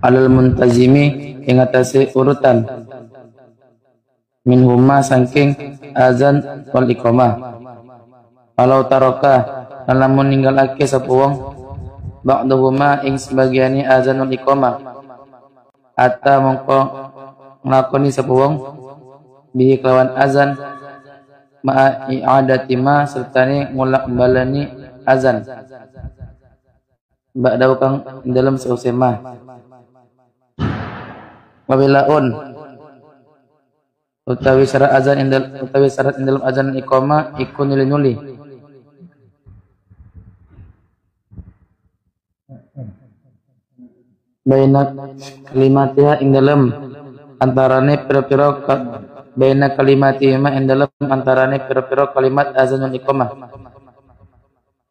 alal muntazimi ing atase urutan minhuma saking azan wal iqamah. Kalau taroka lamun ninggalake sapa wong ba'dahuma ing sebagiani azan wal iqamah atta mongko nglakoni sapa wong bihi kelawan azan ma'a i'adati ma sertane ngulak balani azan ba'dahu kang dalam sausema wabilaun utawi syarat azan utawi syarat dalam azan iqamah iku nuli-nuli baina kalimatiha ing dalam antarane pira-pira baina kalimatihima ing dalam antarane pira-pira kalimat azan iqamah.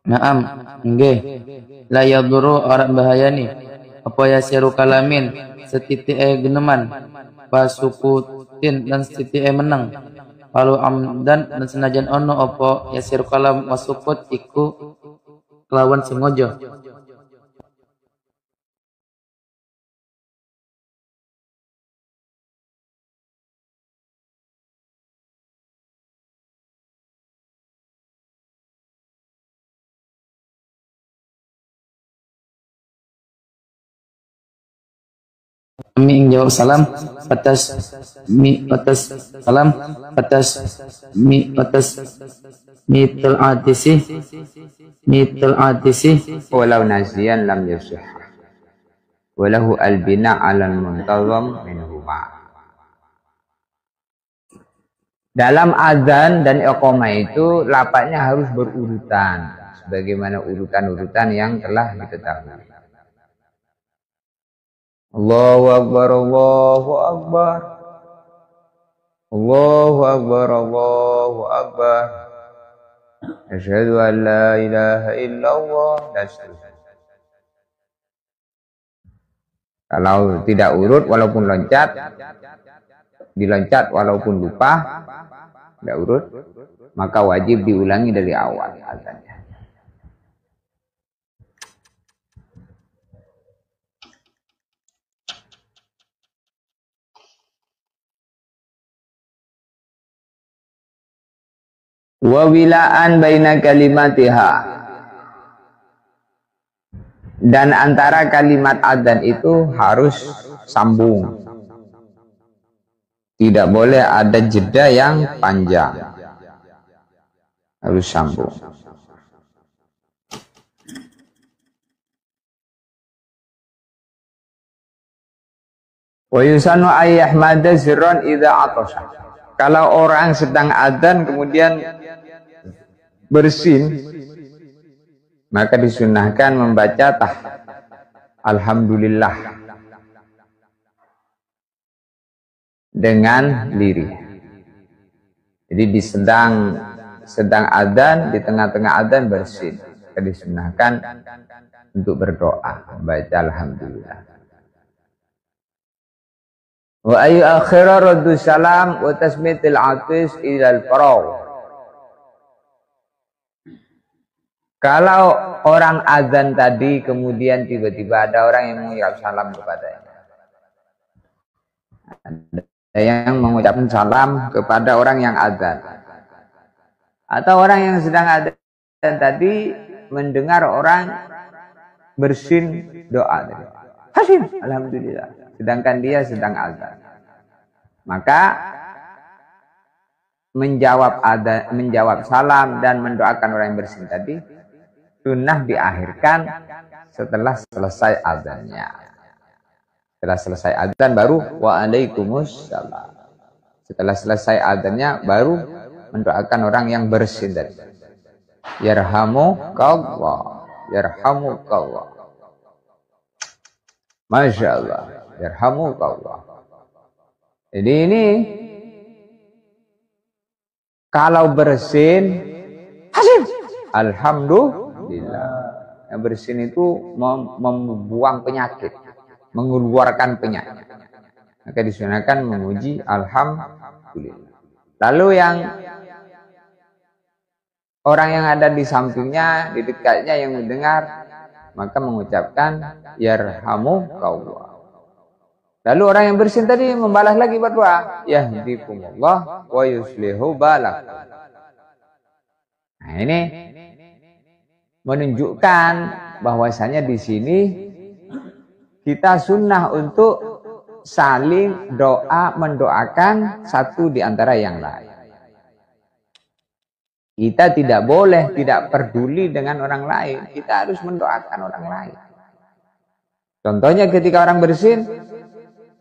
Naam, nggih. La yadhuru ora bahayani apa yasiru kalamin setitik geneman wasukutin dan setitik menang walau amdan dan senajan ono apa yasiru kalam wasukut iku kelawan sengaja. Mi ing jawab salam atas salam atas mitul adisi walau nazian lam yusih walahu albina alal muntazam minhuma. Dalam azan dan iqamah itu lapaknya harus berurutan sebagaimana urutan-urutan yang telah diketahui. Allahu Akbar, Allahu Akbar, Allahu Akbar, Allahu Akbar, asyhadu an la ilaha illallah, dan seterusnya. Kalau tidak urut walaupun diloncat walaupun lupa, tidak urut, maka wajib diulangi dari awal azannya. Wawilaan baina kalimatiha, dan antara kalimat adzan itu harus sambung, tidak boleh ada jeda yang panjang, harus sambung. Wa yusanu ayyahmada sirran idza atasa. Kalau orang sedang adzan kemudian bersin, maka disunahkan membaca alhamdulillah dengan lirih. Jadi di sedang adzan, di tengah-tengah adzan bersin, maka disunahkan untuk berdoa membaca alhamdulillah. Wa ayu akhira raddu salam wa tasmitil atis ilal faragh. Kalau orang azan tadi kemudian tiba-tiba ada orang yang mengucapkan salam kepadanya, ada yang mengucapkan salam kepada orang yang azan, atau orang yang sedang azan tadi mendengar orang bersin doa tadi, hasin alhamdulillah, sedangkan dia sedang azan, maka menjawab salam dan mendoakan orang yang bersin tadi sunnah diakhirkan setelah selesai azannya. Setelah selesai azan baru waalaikumsalam. Setelah selesai azannya baru mendoakan orang yang bersin tadi. Yarhamukallah, yarhamukallah. Masya Allah, yarhamukallah. Jadi ini kalau bersin hasil alhamdulillah. Yang bersin itu membuang penyakit, mengeluarkan penyakit. Maka disunahkan memuji alhamdulillah. Lalu yang orang yang ada di sampingnya, di dekatnya yang mendengar, maka mengucapkan yarhamukallah. Lalu orang yang bersin tadi membalas lagi berdoa, yahdikumullah wa yuslihu balakum. Nah, ini menunjukkan bahwasanya di sini kita sunnah untuk saling doa mendoakan satu di antara yang lain. Kita tidak boleh tidak peduli dengan orang lain. Kita harus mendoakan orang lain. Contohnya ketika orang bersin,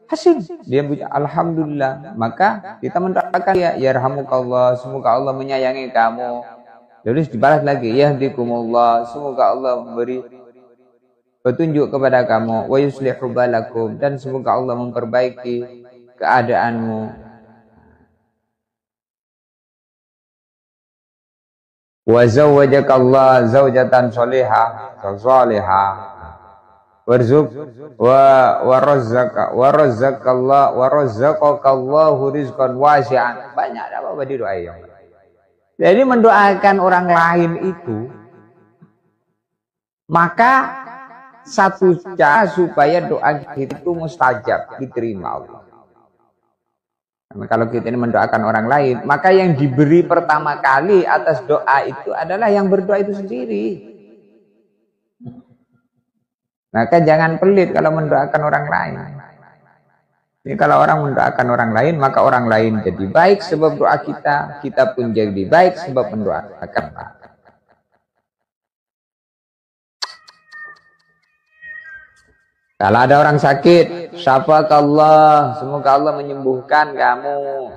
hasil dia bilang alhamdulillah, maka kita mendoakan dia, yarhamukallah, semoga Allah menyayangi kamu. Lalu dibalas lagi, yahdikumullah, semoga Allah memberi petunjuk kepada kamu, wa yuslihu balakum, dan semoga Allah memperbaiki keadaanmu. Wa zawwajakallah zawjatan shalihah warzuq wa razzaqakallahu rizqan wasi'an. Banyak apa di doa yang. Jadi mendoakan orang lain itu maka satu cara supaya doa kita itu mustajab, diterima Allah. Nah, kalau kita ini mendoakan orang lain, maka yang diberi pertama kali atas doa itu adalah yang berdoa itu sendiri. Maka jangan pelit kalau mendoakan orang lain. Ini kalau orang mendoakan orang lain, maka orang lain jadi baik sebab doa kita, kita pun jadi baik sebab mendoakan. Kalau ada orang sakit, syafakallah, semoga Allah menyembuhkan kamu.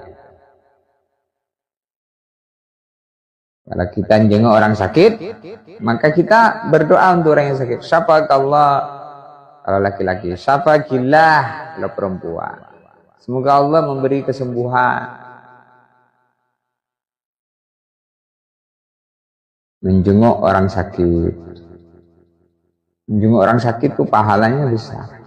Kalau kita jenguk orang sakit, maka kita berdoa untuk orang yang sakit. Syafakallah. Kalau laki-laki, syafakillah kalau perempuan. Semoga Allah memberi kesembuhan. Menjenguk orang sakit. Menjenguk orang sakit itu pahalanya besar.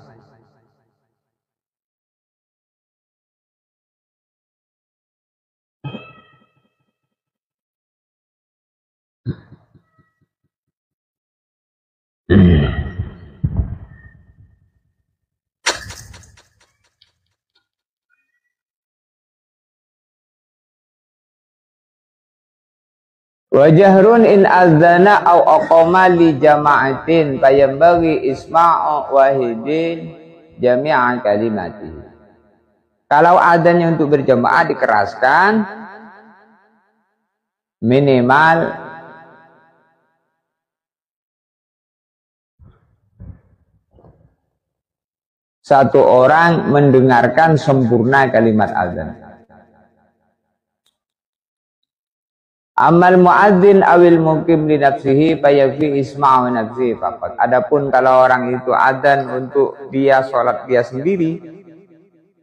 Wajahrun in azana au aqama li jama'atin fayambaghi isma'u wahidin jami'a kalimati. Kalau adzannya untuk berjamaah dikeraskan minimal satu orang mendengarkan sempurna kalimat adzan. Amal muadzin awil muqim li nafsihi fayafi isma'u nafsihi faqat. Adapun kalau orang itu adzan untuk dia sholat dia sendiri,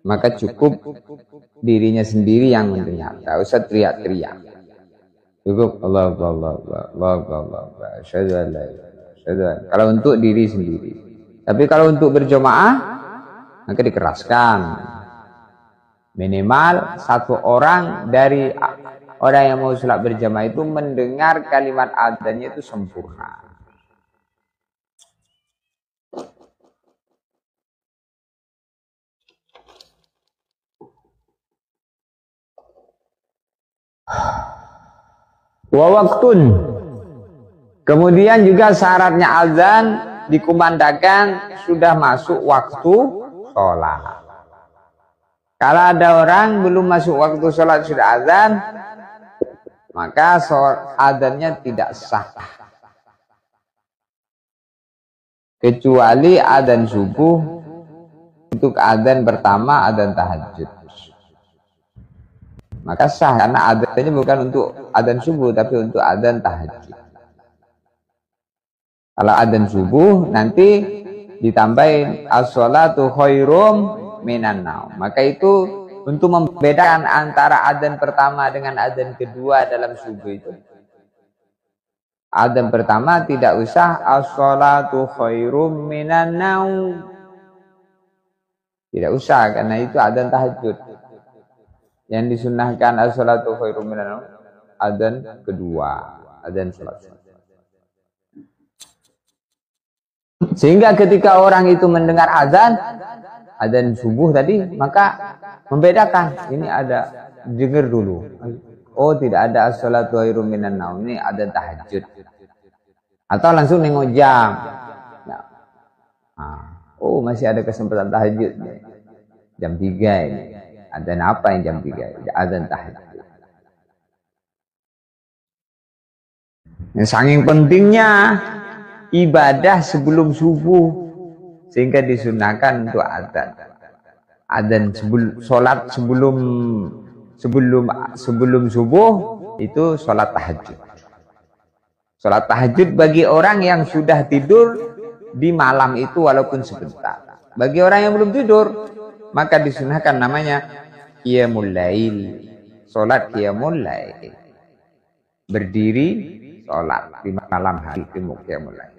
maka cukup dirinya sendiri yang mendengar. Tak usah teriak-teriak. Cukup Allah. Kalau untuk diri sendiri. Tapi kalau untuk berjamaah, maka dikeraskan. Minimal satu orang dari orang yang mau sholat berjamaah itu mendengar kalimat adzannya itu sempurna. Wa waktun. Kemudian juga syaratnya azan dikumandangkan sudah masuk waktu sholat. Kalau ada orang belum masuk waktu sholat sudah azan, maka adzannya tidak sah. Kecuali adzan subuh untuk adzan pertama, adzan tahajud. Maka sah karena adzannya bukan untuk adzan subuh tapi untuk adzan tahajud. Kalau adzan subuh nanti ditambahin as-sholatu khairum minan naum. Maka itu untuk membedakan antara adzan pertama dengan adzan kedua dalam subuh itu. Adzan pertama tidak usah as-sholatu khairum minan naum. Tidak usah karena itu adzan tahajud. Yang disunnahkan as-sholatu khairum minan naum adzan kedua, adzan salat. Sehingga ketika orang itu mendengar azan, adzan subuh tadi, maka membedakan. Ini ada, dengar dulu. Oh, tidak ada as-salatu khairum minan naum, ini ada tahajud. Atau langsung nengok jam. Oh, masih ada kesempatan tahajud nih. Jam 3 ini. Adzan apa yang jam 3? Adzan tahajud. Yang saking pentingnya ibadah sebelum subuh, sehingga disunahkan untuk adzan. Adzan sholat sebelum subuh itu sholat tahajud. Sholat tahajud bagi orang yang sudah tidur di malam itu walaupun sebentar. Bagi orang yang belum tidur, maka disunahkan namanya qiyamul lail. Sholat qiyamul lail. Berdiri sholat di malam hari, qiyamul lail.